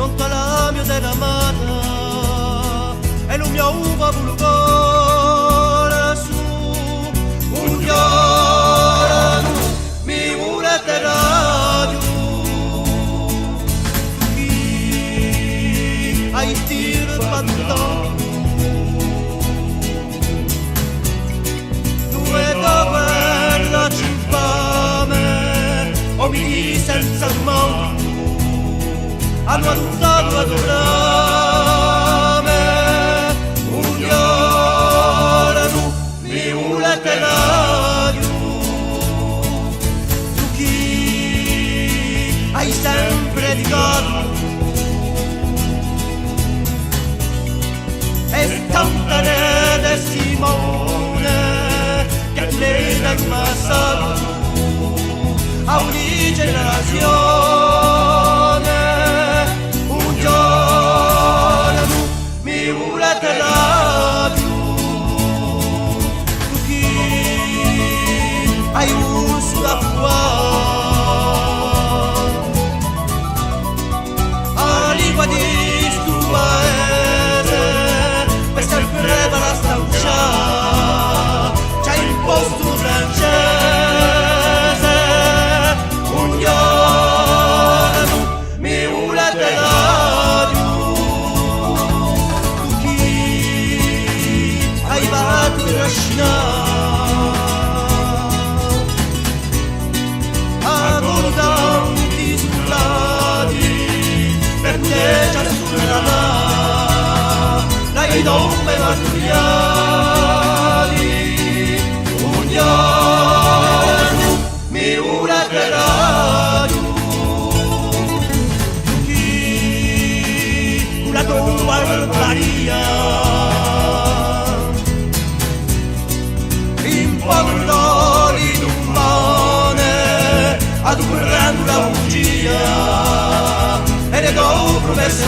sotto la mia della mata e lo mio uva vulgore su un giorno mi volete radio chi hai tiro fatto due dove la infame o mi di senza mano hanno adottato a durame un giorno mi volete radio tu chi hai sempre dedicato e tanta rete Simone che lei l'ha passato a ogni generazione un giorno mi volete radio tu chi hai uso da qua lingua di sto paese per sempre la stancia c'è imposto un francese un giorno mi volete radio tu chi hai fatto trascinare tanti soldati per te già sulla dai dombe martoriali un giorno mi volete radio tu chi la tua barbaria in pandoli d'umane ad un grande la bugia e le do promesse